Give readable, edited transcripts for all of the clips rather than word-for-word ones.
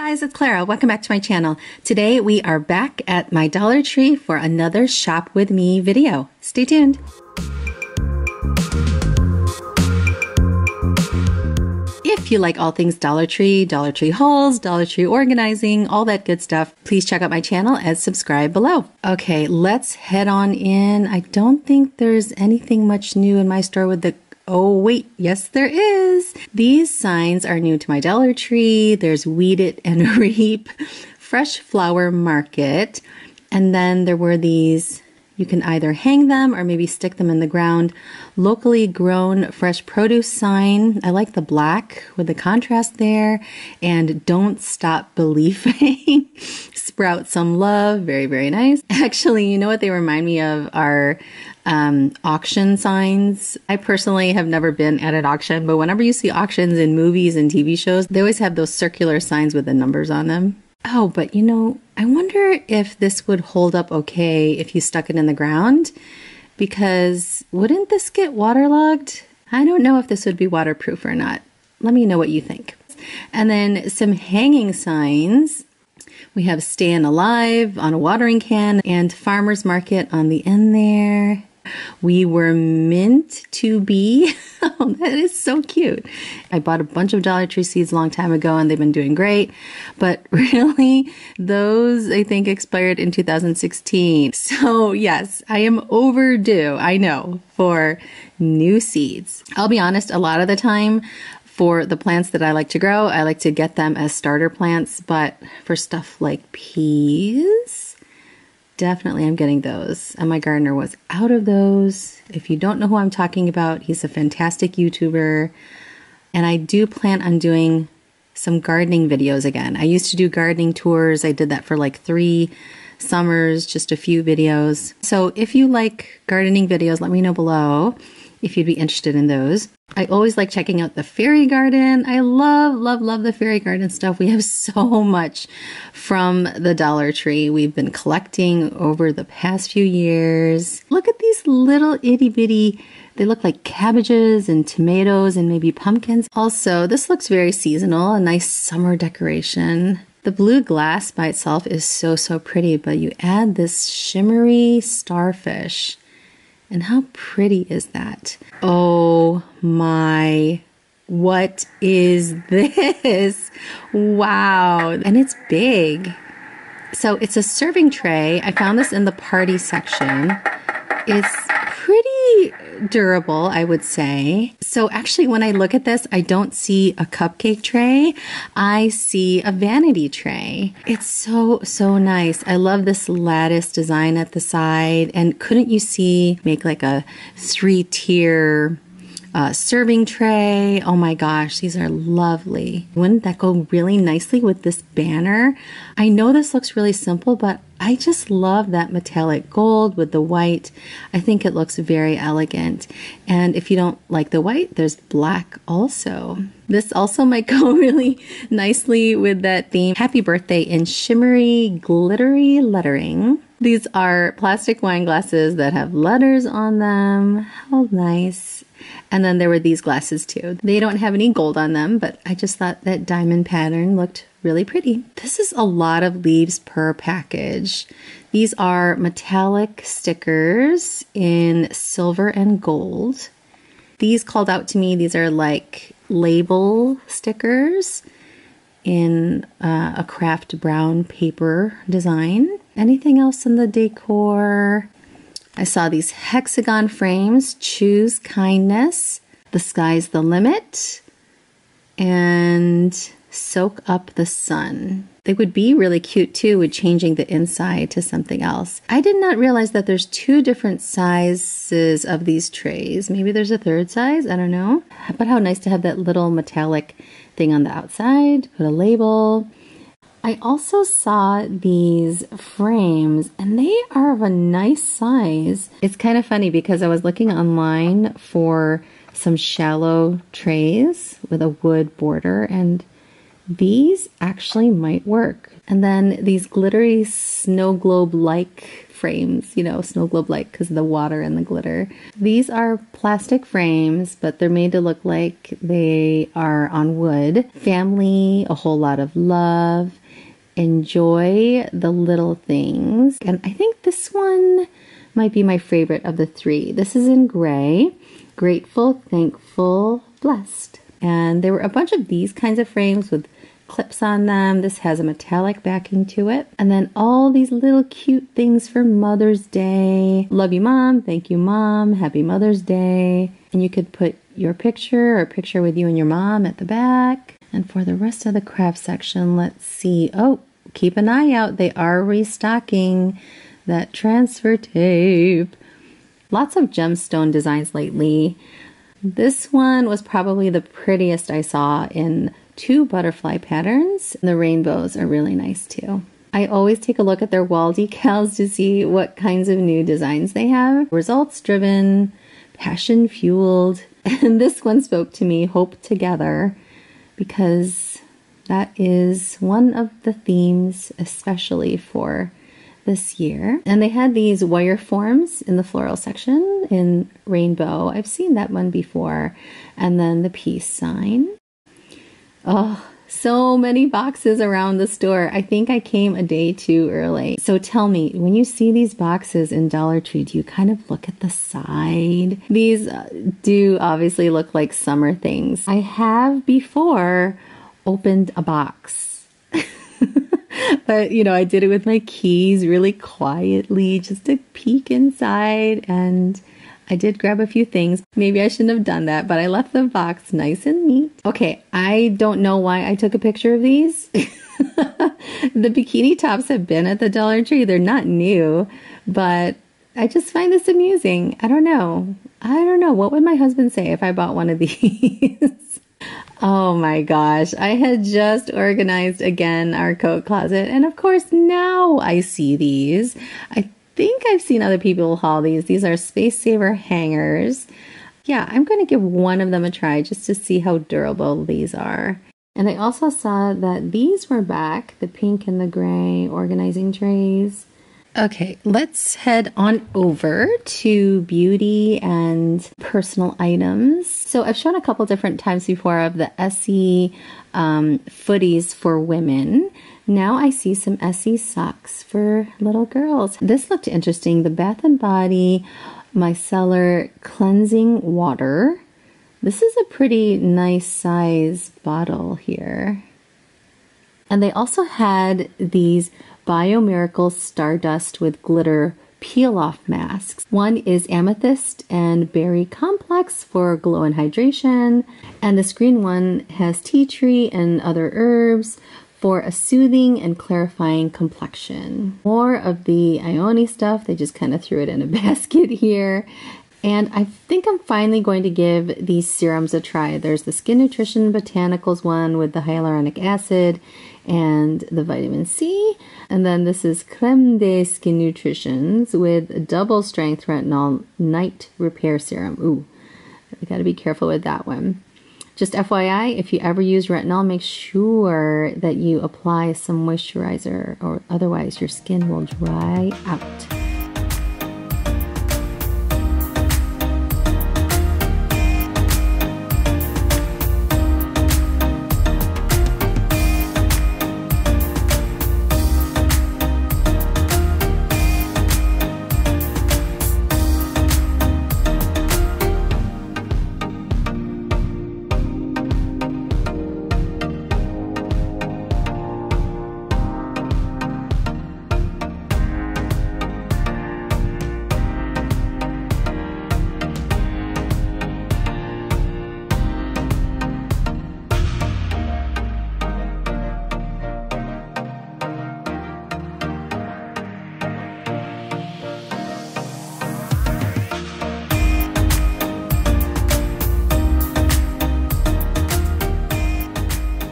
Guys, it's Clara. Welcome back to my channel. Today we are back at my Dollar Tree for another Shop With Me video. Stay tuned. If you like all things Dollar Tree hauls, Dollar Tree organizing, all that good stuff, please check out my channel and subscribe below. Okay, let's head on in. I don't think there's anything much new in my store with the oh, wait. Yes, there is. These signs are new to my Dollar Tree. There's Weed It and Reap, Fresh Flower Market. And then there were these, you can either hang them or maybe stick them in the ground. Locally grown fresh produce sign. I like the black with the contrast there. And Don't Stop Believing. Sprout Some Love. Very, very nice. Actually, you know what they remind me of are auction signs. I personally have never been at an auction, but whenever you see auctions in movies and TV shows, they always have those circular signs with the numbers on them. Oh, but you know, I wonder if this would hold up okay if you stuck it in the ground, because wouldn't this get waterlogged? I don't know if this would be waterproof or not. Let me know what you think. And then some hanging signs. We have Staying Alive on a watering can and Farmer's Market on the end there. We were meant to be. Oh, that is so cute. I bought a bunch of Dollar Tree seeds a long time ago and they've been doing great. But really, those I think expired in 2016. So yes, I am overdue, I know, for new seeds. I'll be honest, a lot of the time, for the plants that I like to grow, I like to get them as starter plants, but for stuff like peas, definitely I'm getting those. And my gardener was out of those. If you don't know who I'm talking about, he's a fantastic YouTuber. And I do plan on doing some gardening videos again. I used to do gardening tours. I did that for like 3 summers, just a few videos. So if you like gardening videos, let me know below if you'd be interested in those. I always like checking out the fairy garden. I love the fairy garden stuff. We have so much from the Dollar Tree we've been collecting over the past few years. Look at these little itty bitty, they look like cabbages and tomatoes and maybe pumpkins. Also, this looks very seasonal, a nice summer decoration. The blue glass by itself is so pretty, but you add this shimmery starfish. And how pretty is that? Oh my, what is this? Wow, and it's big. So it's a serving tray. I found this in the party section. It's pretty durable, I would say. So actually, when I look at this, I don't see a cupcake tray. I see a vanity tray. It's so nice. I love this lattice design at the side. And couldn't you see, make like a 3-tier serving tray? Oh my gosh, these are lovely. Wouldn't that go really nicely with this banner? I know this looks really simple, but I just love that metallic gold with the white. I think it looks very elegant. And if you don't like the white, there's black also. This also might go really nicely with that theme. Happy birthday in shimmery, glittery lettering. These are plastic wine glasses that have letters on them. How nice. And then there were these glasses too. They don't have any gold on them, but I just thought that diamond pattern looked really pretty. This is a lot of leaves per package. These are metallic stickers in silver and gold. These called out to me. These are like label stickers in a craft brown paper design. Anything else in the decor? I saw these hexagon frames, Choose Kindness, The Sky's the Limit, and Soak Up the Sun. They would be really cute too with changing the inside to something else. I did not realize that there's 2 different sizes of these trays. Maybe there's a 3rd size, I don't know. But how nice to have that little metallic thing on the outside, put a label. I also saw these frames and they are of a nice size. It's kind of funny because I was looking online for some shallow trays with a wood border and these actually might work. And then these glittery snow globe-like frames, you know, snow globe-like because of the water and the glitter. These are plastic frames, but they're made to look like they are on wood. Family, a whole lot of love. Enjoy the little things. And I think this one might be my favorite of the three. This is in gray. Grateful, thankful, blessed. And there were a bunch of these kinds of frames with clips on them. This has a metallic backing to it. And then all these little cute things for Mother's Day. Love you, Mom. Thank you, Mom. Happy Mother's Day. And you could put your picture or a picture with you and your mom at the back. And for the rest of the craft section, let's see. Oh, keep an eye out. They are restocking that transfer tape. Lots of gemstone designs lately. This one was probably the prettiest I saw in 2 butterfly patterns. The rainbows are really nice too. I always take a look at their wall decals to see what kinds of new designs they have. Results driven, passion fueled. And this one spoke to me, Hope Together, because that is one of the themes, especially for this year. And they had these wire forms in the floral section in rainbow. I've seen that one before. And then the peace sign. Oh, so many boxes around the store. I think I came a day too early. So tell me, when you see these boxes in Dollar Tree, do you kind of look at the side? These do obviously look like summer things. I have before opened a box. But, you know, I did it with my keys really quietly, just to peek inside, and I did grab a few things. Maybe I shouldn't have done that, but I left the box nice and neat. Okay, I don't know why I took a picture of these. The bikini tops have been at the Dollar Tree. They're not new, but I just find this amusing. I don't know. What would my husband say if I bought one of these? Oh my gosh, I had just organized again our coat closet, and of course now I see these. I think I've seen other people haul these. These are Space Saver hangers. Yeah, I'm going to give one of them a try just to see how durable these are. And I also saw that these were back, the pink and the gray organizing trays. Okay, let's head on over to beauty and personal items. So I've shown a couple different times before of the Essie footies for women. Now I see some Essie socks for little girls. This looked interesting. The Bath & Body Micellar Cleansing Water. This is a pretty nice size bottle here. And they also had these Biomiracle Stardust with Glitter peel-off masks. One is Amethyst and Berry Complex for glow and hydration. And this green one has tea tree and other herbs for a soothing and clarifying complexion. More of the Ioni stuff. They just kind of threw it in a basket here. And I think I'm finally going to give these serums a try. There's the Skin Nutrition Botanicals one with the hyaluronic acid and the vitamin C. And then this is Creme de Skin Nutritions with double strength retinol night repair serum. Ooh, I gotta be careful with that one. Just FYI, if you ever use retinol, make sure that you apply some moisturizer, or otherwise your skin will dry out.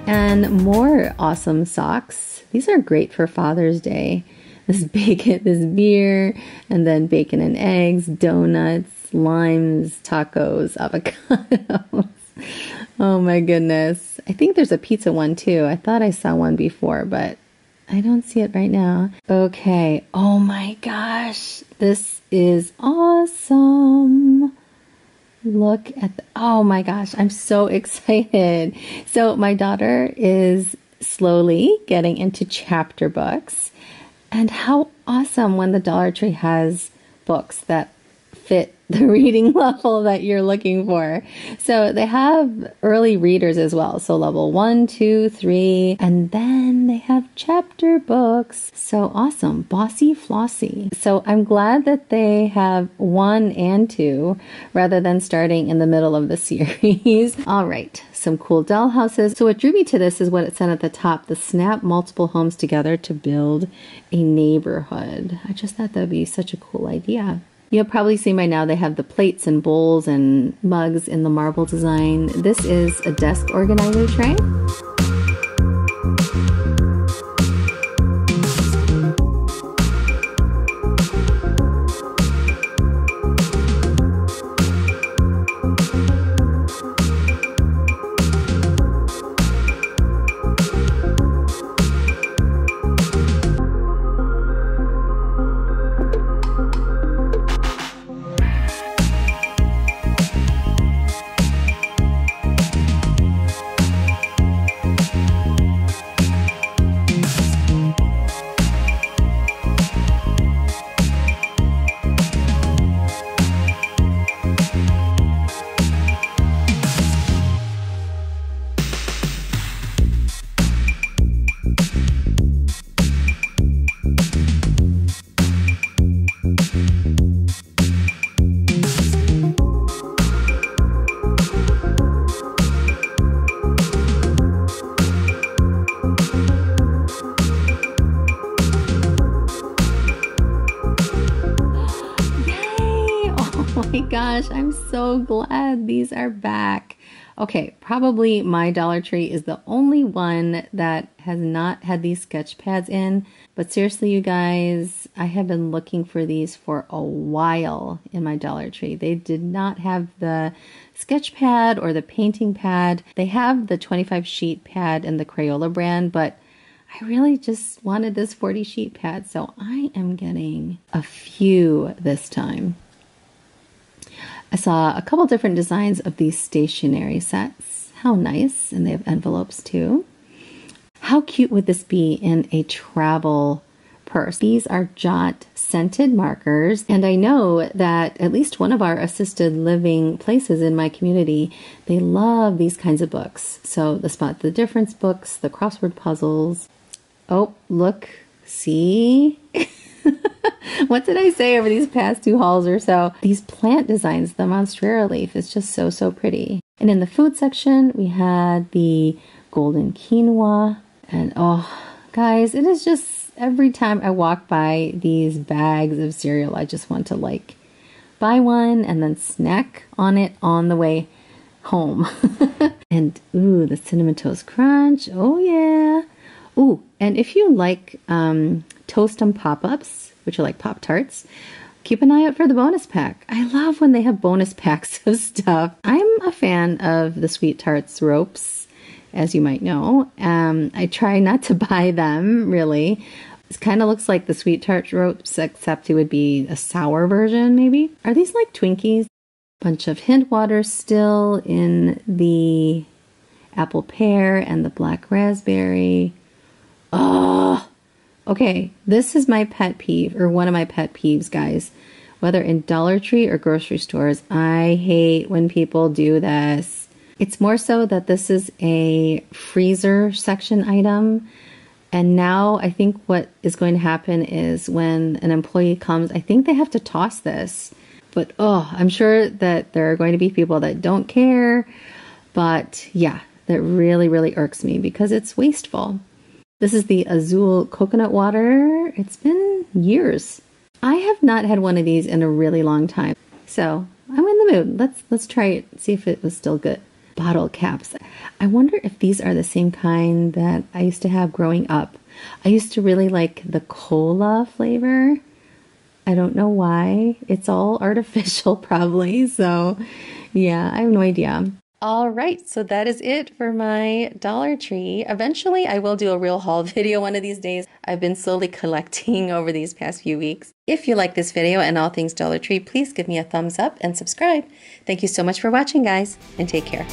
And more awesome socks. These are great for Father's Day. This bacon, this beer, and then bacon and eggs, donuts, limes, tacos, avocados. Oh my goodness. I think there's a pizza one too. I thought I saw one before, but I don't see it right now. Okay. Oh my gosh. This is awesome. Look at oh my gosh. I'm so excited. So my daughter is slowly getting into chapter books. And how awesome when the Dollar Tree has books that fit the reading level that you're looking for. So they have early readers as well. So level 1, 2, 3, and then they have chapter books. So awesome. Bossy Flossy. So I'm glad that they have 1 and 2 rather than starting in the middle of the series. All right. Some cool doll houses. So what drew me to this is what it said at the top, the snap multiple homes together to build a neighborhood. I just thought that'd be such a cool idea. You'll probably see by now they have the plates and bowls and mugs in the marble design. This is a desk organizer tray. Oh my gosh, I'm so glad these are back. Okay, probably my Dollar Tree is the only one that has not had these sketch pads in. But seriously, you guys, I have been looking for these for a while in my Dollar Tree. They did not have the sketch pad or the painting pad. They have the 25 sheet pad and the Crayola brand, but I really just wanted this 40 sheet pad, so I am getting a few this time. I saw a couple different designs of these stationery sets. How nice. And they have envelopes too. How cute would this be in a travel purse? These are Jot scented markers. And I know that at least one of our assisted living places in my community, they love these kinds of books. So the Spot the Difference books, the crossword puzzles. Oh, look, see? What did I say over these past 2 hauls or so? These plant designs, the Monstera leaf is just so, so pretty. And in the food section, we had the golden quinoa. And oh, guys, it is just every time I walk by these bags of cereal, I just want to like buy one and then snack on it on the way home. And ooh, the Cinnamon Toast Crunch. Oh yeah. Ooh, and if you like Toast on Pop-Ups, which are like Pop-Tarts, keep an eye out for the bonus pack. I love when they have bonus packs of stuff. I'm a fan of the Sweet Tarts ropes, as you might know. I try not to buy them, really. It kind of looks like the Sweet Tart ropes, except it would be a sour version, maybe. Are these like Twinkies? Bunch of hint water still in the apple pear and the black raspberry. Oh, okay. This is my pet peeve, or one of my pet peeves, guys. Whether in Dollar Tree or grocery stores, I hate when people do this. It's more so that this is a freezer section item. And now I think what is going to happen is when an employee comes, I think they have to toss this. But oh, I'm sure that there are going to be people that don't care. But yeah, that really, really irks me because it's wasteful. This is the Azul coconut water. It's been years. I have not had one of these in a really long time. So I'm in the mood. Let's try it, see if it was still good. Bottle caps. I wonder if these are the same kind that I used to have growing up. I used to really like the cola flavor. I don't know why. It's all artificial probably. So yeah, I have no idea. All right, so that is it for my Dollar Tree. Eventually, I will do a real haul video one of these days. I've been slowly collecting over these past few weeks. If you like this video and all things Dollar Tree, please give me a thumbs up and subscribe. Thank you so much for watching, guys, and take care.